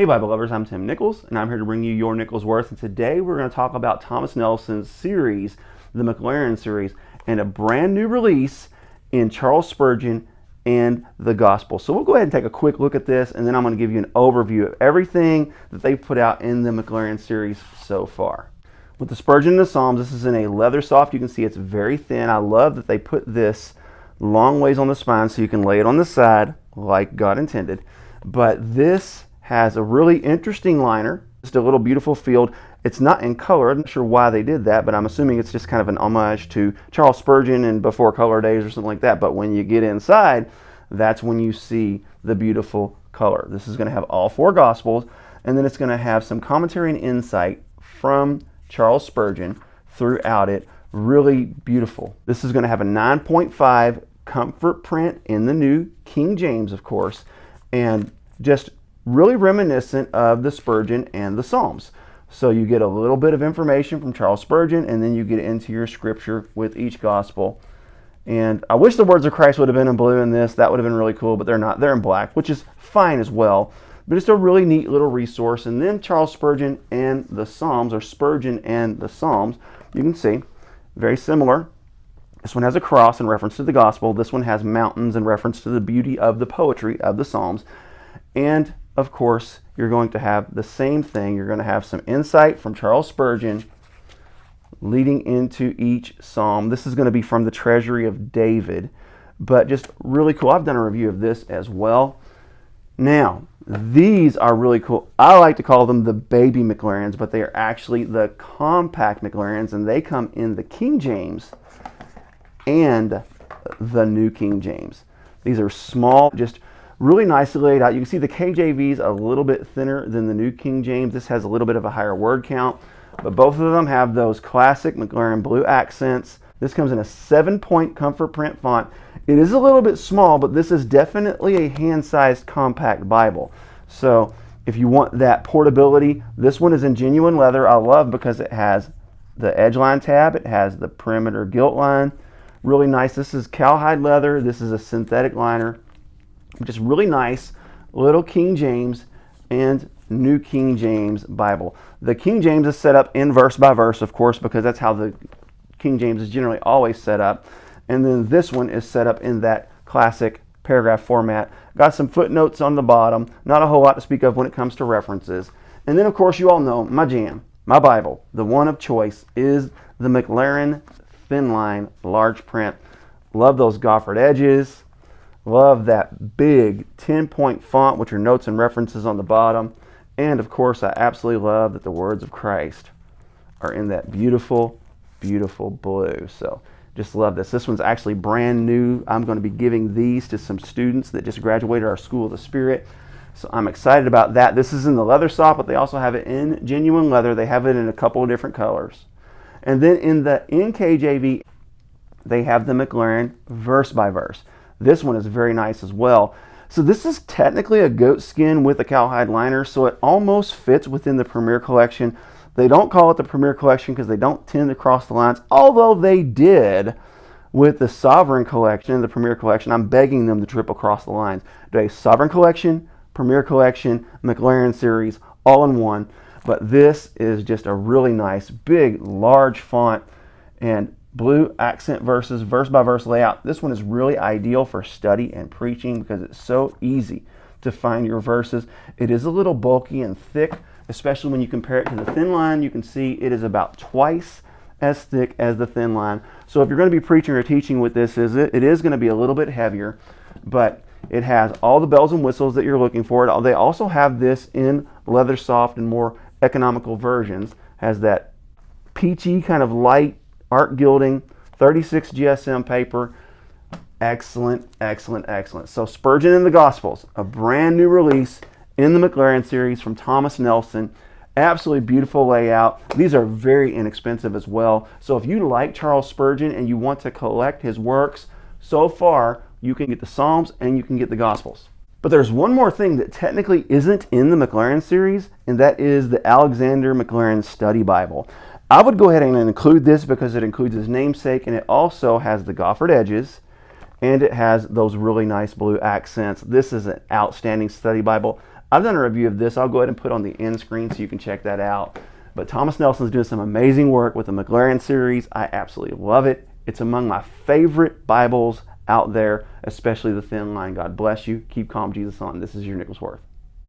Hey Bible lovers, I'm Tim Nichols, and I'm here to bring you your Nichols Worth. And today we're going to talk about Thomas Nelson's series, the Maclaren series, and a brand new release in Charles Spurgeon and the Gospel. So we'll go ahead and take a quick look at this, and then I'm going to give you an overview of everything that they've put out in the Maclaren series so far. With the Spurgeon and the Psalms, this is in a leather soft. You can see it's very thin. I love that they put this long ways on the spine so you can lay it on the side like God intended. But this has a really interesting liner, just a little beautiful field. It's not in color. I'm not sure why they did that, but I'm assuming it's just kind of an homage to Charles Spurgeon and before color days or something like that. But when you get inside, that's when you see the beautiful color. This is going to have all four Gospels, and then it's going to have some commentary and insight from Charles Spurgeon throughout it. Really beautiful. This is going to have a 9.5 comfort print in the New King James, of course, and just really reminiscent of the Spurgeon and the Psalms. So you get a little bit of information from Charles Spurgeon, and then you get into your scripture with each gospel. And I wish the words of Christ would have been in blue in this. That would have been really cool, but they're not. They're in black, which is fine as well. But it's a really neat little resource. And then Charles Spurgeon and the Psalms, or Spurgeon and the Psalms, you can see, very similar. This one has a cross in reference to the gospel. This one has mountains in reference to the beauty of the poetry of the Psalms. And of course, you're going to have the same thing. You're going to have some insight from Charles Spurgeon leading into each psalm. This is going to be from the Treasury of David, but just really cool. I've done a review of this as well. Now, these are really cool. I like to call them the baby Maclarens, but they are actually the Compact Maclarens, and they come in the King James and the New King James. These are small, just really nicely laid out. You can see the KJV is a little bit thinner than the New King James. This has a little bit of a higher word count, but both of them have those classic Maclaren blue accents. This comes in a 7-point comfort print font. It is a little bit small, but this is definitely a hand-sized compact Bible. So if you want that portability, this one is in genuine leather. I love because it has the edge line tab. It has the perimeter gilt line. Really nice. This is cowhide leather. This is a synthetic liner. Just really nice little King James and New King James Bible. The King James is set up in verse by verse, of course, because that's how the King James is generally always set up. And then this one is set up in that classic paragraph format. Got some footnotes on the bottom. Not a whole lot to speak of when it comes to references. And then, of course, you all know my jam, my Bible, the one of choice, is the Maclaren Thinline large print. Love those goffered edges. Love that big 10-point font with your notes and references on the bottom. And of course, I absolutely love that the words of Christ are in that beautiful, beautiful blue. So just love this. This one's actually brand new. I'm going to be giving these to some students that just graduated our School of the Spirit. So I'm excited about that. This is in the leather soft, but they also have it in genuine leather. They have it in a couple of different colors. And then in the NKJV, they have the Maclaren verse by verse. This one is very nice as well. So this is technically a goat skin with a cowhide liner, so it almost fits within the Premier Collection. They don't call it the Premier Collection because they don't tend to cross the lines, although they did with the Sovereign Collection and the Premier Collection. I'm begging them to triple cross the lines. Do a Sovereign Collection, Premier Collection, Maclaren series, all in one. But this is just a really nice, big, large font and blue accent verses, verse by verse layout. This one is really ideal for study and preaching because it's so easy to find your verses. It is a little bulky and thick, especially when you compare it to the Thinline. You can see it is about twice as thick as the Thinline. So if you're going to be preaching or teaching with this, it is going to be a little bit heavier, but it has all the bells and whistles that you're looking for. They also have this in leather soft and more economical versions. Has that peachy kind of light art gilding, 36 GSM paper. Excellent, excellent, excellent. So Spurgeon and the Gospels, a brand new release in the Maclaren series from Thomas Nelson. Absolutely beautiful layout. These are very inexpensive as well. So if you like Charles Spurgeon and you want to collect his works, so far you can get the Psalms and you can get the Gospels. But there's one more thing that technically isn't in the Maclaren series, and that is the Alexander Maclaren Study Bible. I would go ahead and include this because it includes his namesake, and it also has the goffered edges, and it has those really nice blue accents. This is an outstanding study Bible. I've done a review of this. I'll go ahead and put on the end screen so you can check that out. But Thomas Nelson's doing some amazing work with the Maclaren series. I absolutely love it. It's among my favorite Bibles out there, especially the Thinline. God bless you. Keep calm, Jesus on. This is your Nicholsworth.